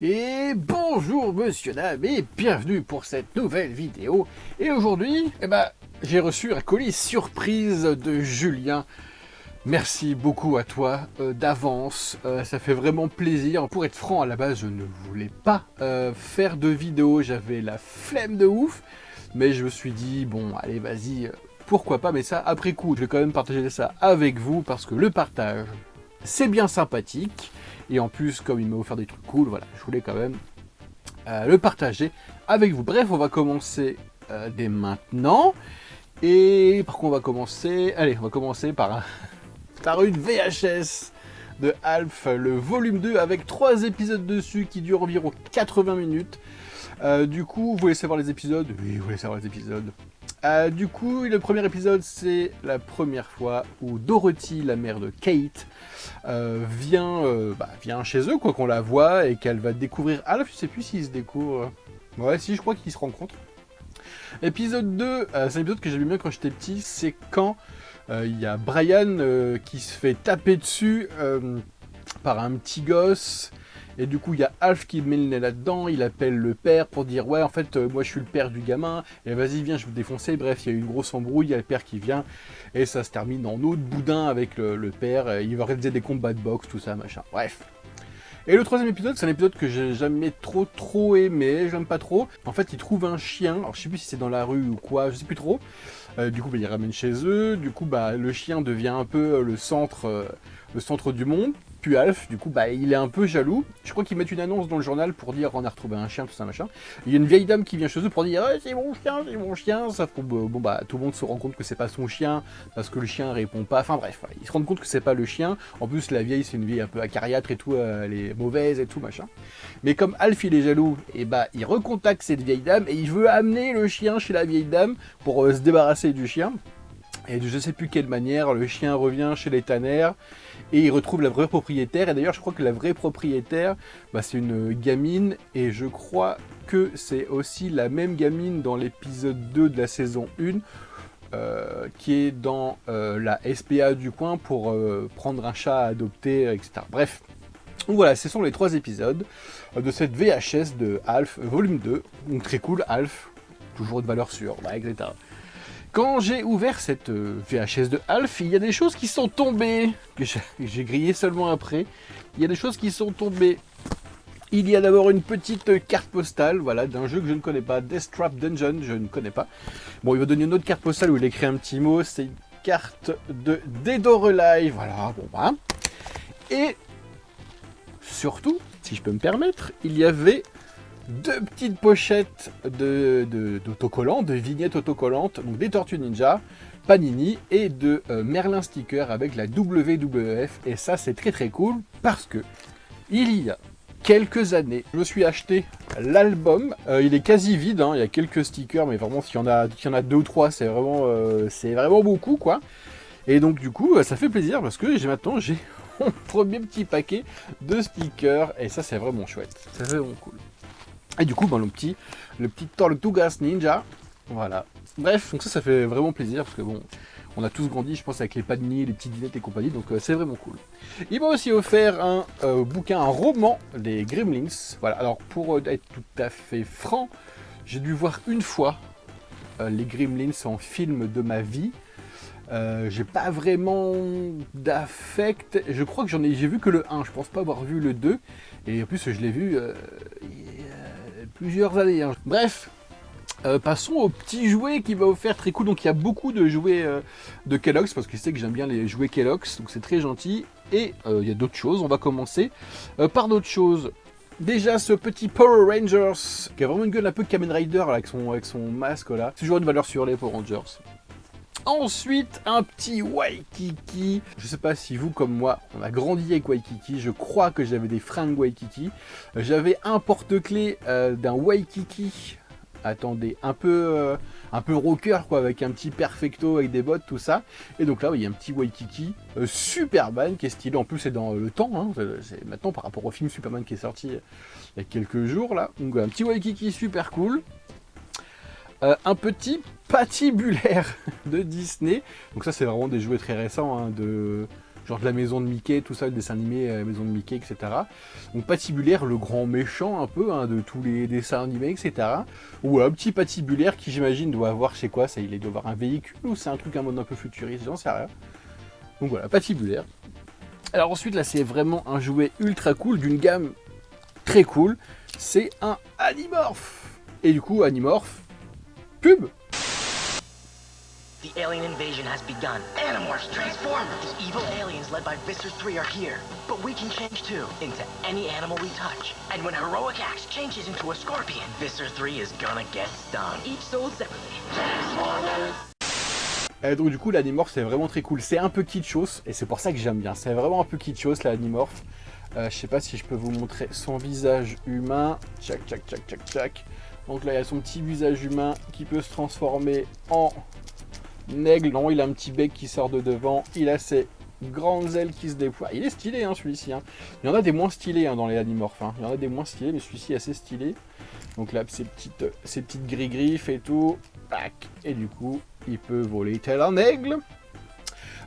Et bonjour monsieur dame et bienvenue pour cette nouvelle vidéo. Et aujourd'hui, j'ai reçu un colis surprise de Julien. Merci beaucoup à toi d'avance, ça fait vraiment plaisir. Pour être franc, à la base je ne voulais pas faire de vidéo, j'avais la flemme de ouf. Mais je me suis dit, bon allez vas-y, pourquoi pas, mais ça après coup. Je vais quand même partager ça avec vous parce que le partage, c'est bien sympathique. Et en plus, comme il m'a offert des trucs cool, voilà, je voulais quand même le partager avec vous. Bref, on va commencer dès maintenant. Et par contre, on va commencer par une VHS de Alf, le volume 2, avec 3 épisodes dessus qui durent environ 80 minutes. Du coup, vous voulez savoir les épisodes? Oui, vous voulez savoir les épisodes. Du coup, le premier épisode, c'est la première fois où Dorothy, la mère de Kate, vient chez eux, quoi, qu'on la voit, et qu'elle va découvrir Alf. Je sais plus s'ils se découvrent. Ouais, si, je crois qu'ils se rencontrent. Épisode 2, c'est un épisode que j'aimais bien quand j'étais petit, c'est quand il y a Brian qui se fait taper dessus par un petit gosse. Et du coup, il y a Alf qui met le nez là-dedans, il appelle le père pour dire « Ouais, en fait, moi je suis le père du gamin, et vas-y, viens, je vais vous défoncer. » Bref, il y a eu une grosse embrouille, il y a le père qui vient, et ça se termine en autre boudin avec le père. Il va réaliser des combats de boxe, tout ça, machin. Bref. Et le troisième épisode, c'est un épisode que j'ai jamais trop aimé, j'aime pas trop. En fait, il trouve un chien, alors je sais plus si c'est dans la rue ou quoi, je sais plus trop. Du coup, il ramène chez eux, du coup, le chien devient un peu le centre du monde. Puis Alf, du coup, il est un peu jaloux. Je crois qu'ils mettent une annonce dans le journal pour dire on a retrouvé un chien, tout ça, machin. Il y a une vieille dame qui vient chez eux pour dire c'est mon chien. Sauf que tout le monde se rend compte que c'est pas son chien parce que le chien répond pas. Enfin bref, voilà. Ils se rendent compte que c'est pas le chien. En plus, la vieille, c'est une vieille un peu acariâtre et tout, elle est mauvaise et tout, machin. Mais comme Alf, il est jaloux, et il recontacte cette vieille dame et il veut amener le chien chez la vieille dame pour se débarrasser du chien. Et de je sais plus quelle manière, le chien revient chez les Tanner et il retrouve la vraie propriétaire. Et d'ailleurs, je crois que la vraie propriétaire, c'est une gamine. Et je crois que c'est aussi la même gamine dans l'épisode 2 de la saison 1, qui est dans la SPA du coin pour prendre un chat à adopter, etc. Bref. Donc voilà, ce sont les 3 épisodes de cette VHS de Alf, volume 2. Donc très cool, Alf, toujours de valeur sûre, etc. Quand j'ai ouvert cette VHS de Alf, il y a des choses qui sont tombées, que j'ai grillé seulement après. Il y a des choses qui sont tombées. Il y a d'abord une petite carte postale, voilà, d'un jeu que je ne connais pas, Death Trap Dungeon, je ne connais pas. Bon, il va donner une autre carte postale où il écrit un petit mot, c'est une carte de Dead or Alive, voilà, Et surtout, si je peux me permettre, il y avait 2 petites pochettes d'autocollants, de vignettes autocollantes, donc des Tortues Ninja, Panini et de Merlin Sticker avec la WWF. Et ça, c'est très cool parce que il y a quelques années, je me suis acheté l'album. Il est quasi vide, il y a quelques stickers, mais vraiment, s'il y en a 2 ou 3, c'est vraiment beaucoup, quoi. Et donc, du coup, ça fait plaisir parce que j'ai mon premier petit paquet de stickers. Et ça, c'est vraiment chouette. Ça fait vraiment cool. Et du coup, le petit Tortugas Ninja, voilà. Bref, donc ça fait vraiment plaisir, parce que bon, on a tous grandi, je pense, avec les Panini, les petites vignettes et compagnie, donc c'est vraiment cool. Il m'a aussi offert un bouquin, un roman des Gremlins. Voilà, alors pour être tout à fait franc, j'ai dû voir une fois les Gremlins en film de ma vie. J'ai pas vraiment d'affect. Je crois que j'ai vu que le 1, je pense pas avoir vu le 2. Et en plus, je l'ai vu plusieurs années. Bref, passons au petit jouet qui m'a offert, très cool. Donc il y a beaucoup de jouets de Kellogg's, parce que je sais que j'aime bien les jouets Kellogg's, donc c'est très gentil. Et il y a d'autres choses, on va commencer par d'autres choses. Déjà ce petit Power Rangers, qui a vraiment une gueule un peu Kamen Rider là, avec son masque là. C'est toujours une valeur sur les Power Rangers. Ensuite, un petit Waikiki. Je sais pas si vous, comme moi, on a grandi avec Waikiki. Je crois que j'avais des fringues Waikiki. J'avais un porte-clés d'un Waikiki. Attendez, un peu rocker, quoi, avec un petit perfecto, avec des bottes, tout ça. Et donc là, il y a un petit Waikiki Superman qui est stylé. En plus, c'est dans le temps. C'est maintenant par rapport au film Superman qui est sorti il y a quelques jours là. Donc un petit Waikiki super cool. Un petit patibulaire de Disney. Donc ça, c'est vraiment des jouets très récents de genre de la maison de Mickey, tout ça, le dessin animé, la maison de Mickey, etc. Donc Patibulaire, le grand méchant un peu hein, de tous les dessins animés, etc. Ou un petit Patibulaire qui j'imagine doit avoir, je sais quoi, ça, il doit avoir un véhicule ou c'est un truc, un mode un peu futuriste, j'en sais rien. Donc voilà, Patibulaire. Alors ensuite là c'est vraiment un jouet ultra cool, d'une gamme très cool, c'est un Animorph. Et du coup Animorph, pub. The alien invasion has begun. Animorphs transform! The evil aliens led by Visser 3 are here. But we can change too, into any animal we touch. And when Heroic Axe changes into a scorpion, Visser 3 is gonna get stung. Each sold separately. Donc du coup l'Animorph c'est vraiment très cool, c'est un peu kitschos et c'est pour ça que j'aime bien, c'est vraiment un peu kitschos l'Animorph. Je sais pas si je peux vous montrer son visage humain, tchac tchac tchac tchac tchac. Donc là il y a son petit visage humain qui peut se transformer en aigle, non il a un petit bec qui sort de devant, il a ses grandes ailes qui se déploient, il est stylé hein, celui-ci. Hein. Il y en a des moins stylés hein, dans les Animorphes, hein. Il y en a des moins stylés mais celui-ci est assez stylé. Donc là ses petites gris-griffes et tout, tac, et du coup il peut voler tel un aigle.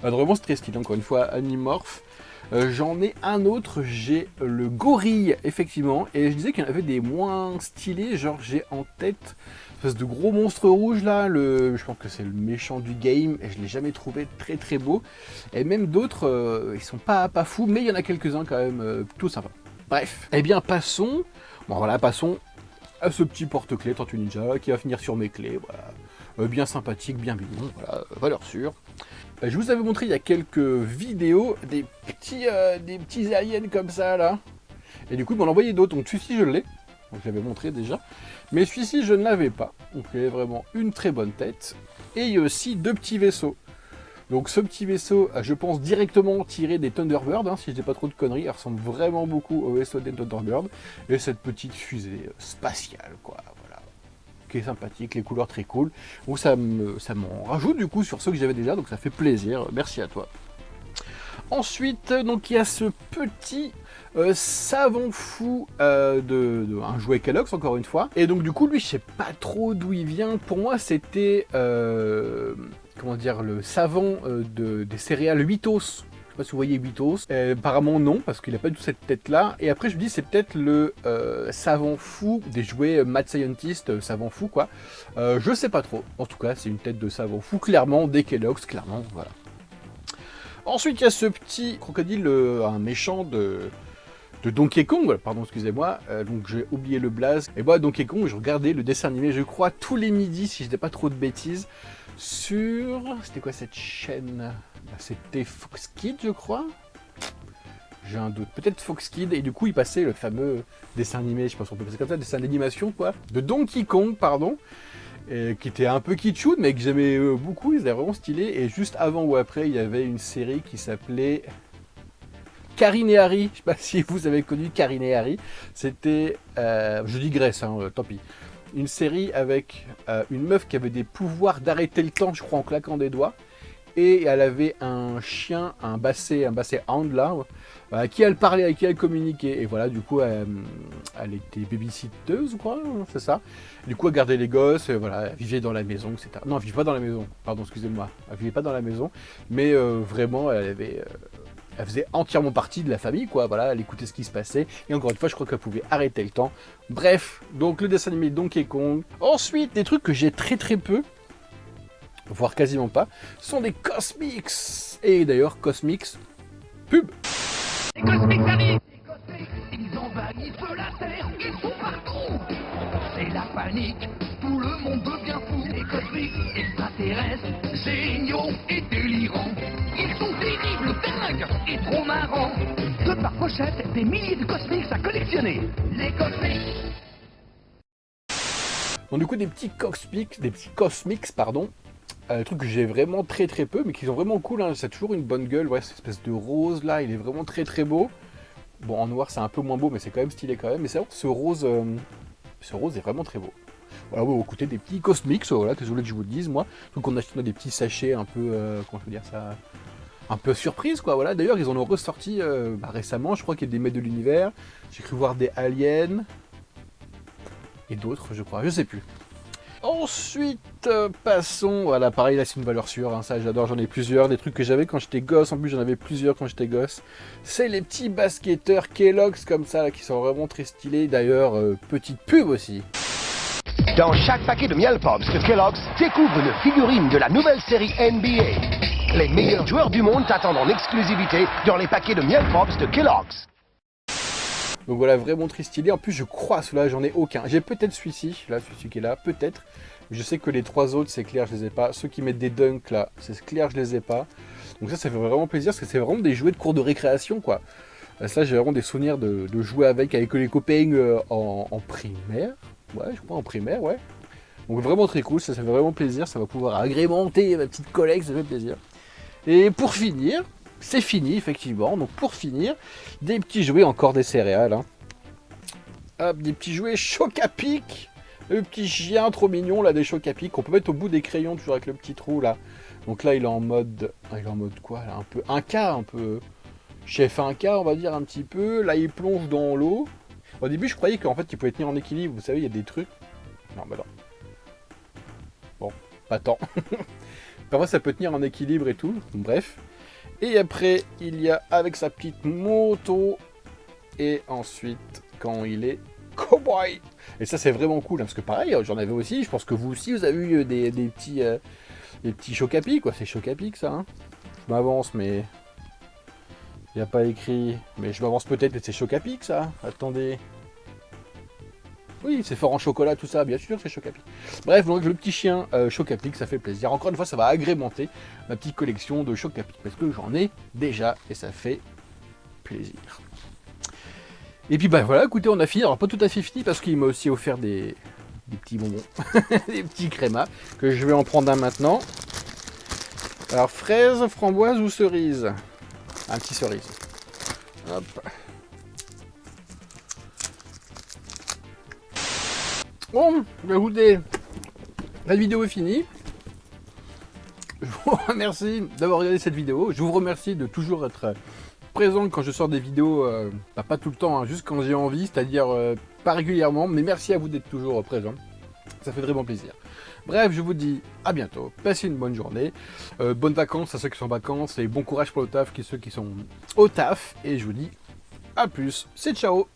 Vraiment c'est très stylé, encore une fois, Animorph. J'en ai un autre, j'ai le gorille, effectivement. Et je disais qu'il y en avait des moins stylés, genre j'ai en tête une espèce de gros monstre rouge là, je pense que c'est le méchant du game, et je ne l'ai jamais trouvé très très beau. Et même d'autres, ils sont pas fous, mais il y en a quelques-uns quand même plutôt sympas. Bref, eh bien passons à ce petit porte-clés Tortue Ninja qui va finir sur mes clés, voilà. Bien sympathique, bien mignon, voilà, valeur sûre. Je vous avais montré il y a quelques vidéos des petits aliens comme ça là. Et du coup, ils m'en envoyé d'autres. Donc celui-ci, je l'ai. Donc je l'avais montré déjà. Mais celui-ci, je ne l'avais pas. Donc il a vraiment une très bonne tête. Et il y a aussi deux petits vaisseaux. Donc ce petit vaisseau, je pense directement tiré des Thunderbirds, hein, si je dis pas trop de conneries. Il ressemble vraiment beaucoup au vaisseau des Thunderbirds. Et cette petite fusée spatiale, quoi. Voilà. Qui est sympathique, les couleurs très cool. Donc ça m'en rajoute du coup sur ceux que j'avais déjà, donc ça fait plaisir. Merci à toi. Ensuite, donc il y a ce petit savant fou de un jouet Kellogg's encore une fois. Et donc du coup lui je sais pas trop d'où il vient. Pour moi c'était comment dire, le savant des céréales Witos. Je sais pas si vous voyez Witos. Apparemment non, parce qu'il a pas du tout cette tête là. Et après je me dis c'est peut-être le savant fou des jouets Mad Scientist, savant fou quoi. Je sais pas trop. En tout cas c'est une tête de savant fou clairement des Kellogg's, clairement, voilà. Ensuite, il y a ce petit crocodile, un méchant de Donkey Kong, pardon, excusez-moi, donc j'ai oublié le blaze. Et moi, Donkey Kong, je regardais le dessin animé, je crois, tous les midis, si je dis pas trop de bêtises, sur... C'était quoi cette chaîne? C'était Fox Kids, je crois. J'ai un doute, peut-être Fox Kids, et du coup, il passait le fameux dessin animé, je sais pas si on peut passer comme ça, dessin d'animation, quoi, de Donkey Kong, pardon. Et qui était un peu kitschou, mais que j'aimais beaucoup, ils étaient vraiment stylés. Et juste avant ou après, il y avait une série qui s'appelait Karine et Harry. Je sais pas si vous avez connu Karine et Harry. C'était, je digresse, hein, tant pis. Une série avec une meuf qui avait des pouvoirs d'arrêter le temps, je crois, en claquant des doigts. Et elle avait un chien, un basset hound là, à qui elle parlait, avec qui elle communiquait. Et voilà, du coup, elle était babysitteuse, je crois, c'est ça. Du coup, elle gardait les gosses, voilà, elle vivait dans la maison, etc. Non, elle vivait pas dans la maison, pardon, excusez-moi. Elle vivait pas dans la maison, mais vraiment, elle faisait entièrement partie de la famille, quoi. Voilà, elle écoutait ce qui se passait. Et encore une fois, je crois qu'elle pouvait arrêter le temps. Bref, donc le dessin animé Donkey Kong. Ensuite, des trucs que j'ai très peu, voire quasiment pas, sont des Cosmix. Et d'ailleurs, Cosmix, pub. Les Cosmiques arrivent. Les Cosmiques, ils envahissent la Terre, ils sont partout. C'est la panique, tout le monde devient fou. Les Cosmiques, extraterrestres, géniaux et délirants. Ils sont terribles, dingues et trop marrants. Deux par pochette, des milliers de Cosmiques à collectionner. Les Cosmiques. Donc du coup, des petits Cosmix, pardon. Truc que j'ai vraiment très peu, mais qui sont vraiment cool, hein. C'est toujours une bonne gueule, ouais, cette espèce de rose là, il est vraiment très beau. Bon, en noir c'est un peu moins beau, mais c'est quand même stylé quand même. Mais c'est vrai que ce rose est vraiment très beau. Voilà, ouais, écoutez, des petits Cosmix, voilà, que je voulais que je vous le dise, moi. Donc on achète des petits sachets un peu, comment je peux dire ça, un peu surprise, quoi, voilà. D'ailleurs, ils en ont ressorti récemment, je crois qu'il y a des maîtres de l'univers, j'ai cru voir des aliens, et d'autres, je crois, je sais plus. Ensuite, passons. Voilà, pareil, là c'est une valeur sûre, hein, ça j'adore, j'en ai plusieurs. Des trucs que j'avais quand j'étais gosse, en plus j'en avais plusieurs quand j'étais gosse. C'est les petits basketteurs Kellogg's comme ça, là, qui sont vraiment très stylés. D'ailleurs, petite pub aussi. Dans chaque paquet de Miel Pops de Kellogg's, découvre une figurine de la nouvelle série NBA. Les meilleurs joueurs du monde t'attendent en exclusivité dans les paquets de Miel Pops de Kellogg's. Donc voilà, vraiment très stylé. En plus, je crois, celui-là, j'en ai aucun. J'ai peut-être celui-ci, là, celui qui est là, peut-être. Je sais que les trois autres, c'est clair, je les ai pas. Ceux qui mettent des dunks, là, c'est clair, je les ai pas. Donc ça fait vraiment plaisir, parce que c'est vraiment des jouets de cours de récréation, quoi. Ça, j'ai vraiment des souvenirs de jouer avec les copains en primaire. Ouais, je crois en primaire, ouais. Donc vraiment très cool, ça fait vraiment plaisir. Ça va pouvoir agrémenter ma petite collecte, ça fait plaisir. Et pour finir... C'est fini, effectivement. Donc, pour finir, des petits jouets, encore des céréales. Hein. Hop, des petits jouets Choc-A-Pic. Le petit chien trop mignon, là, des Choc-A-Pic. Qu'on peut mettre au bout des crayons, toujours avec le petit trou, là. Donc là, il est en mode... il est en mode quoi, là? Un peu 1K, un peu... Chef 1K, on va dire, un petit peu. Là, il plonge dans l'eau. Au début, je croyais qu'en fait, il pouvait tenir en équilibre. Vous savez, il y a des trucs... Non, bah non. Bon, pas tant. Parfois, ça peut tenir en équilibre et tout. Bref. Et après, il y a avec sa petite moto. Et ensuite, quand il est cowboy. Et ça, c'est vraiment cool. Hein, parce que pareil, j'en avais aussi. Je pense que vous aussi, vous avez eu des petits Choc-A-Pic, quoi. C'est Choc-A-Pic, ça. Hein, je m'avance, mais... Il n'y a pas écrit... Mais je m'avance peut-être, mais c'est Choc-A-Pic, ça. Attendez... Oui, c'est fort en chocolat, tout ça, bien sûr, c'est Choc-A-Pic. Bref, donc le petit chien Choc-A-Pic, ça fait plaisir. Encore une fois, ça va agrémenter ma petite collection de Choc-A-Pic, parce que j'en ai déjà, et ça fait plaisir. Et puis bah voilà, écoutez, on a fini. Alors pas tout à fait fini, parce qu'il m'a aussi offert des petits bonbons, des petits crémas, que je vais en prendre un maintenant. Alors, fraise, framboise ou cerise? Un petit cerise. Hop. Bon, écoutez, la vidéo est finie. Je vous remercie d'avoir regardé cette vidéo. Je vous remercie de toujours être présent quand je sors des vidéos, pas tout le temps, hein, juste quand j'ai envie, c'est-à-dire pas régulièrement, mais merci à vous d'être toujours présent. Ça fait vraiment plaisir. Bref, je vous dis à bientôt. Passez une bonne journée. Bonnes vacances à ceux qui sont en vacances et bon courage pour le taf, ceux qui sont au taf. Et je vous dis à plus. C'est ciao.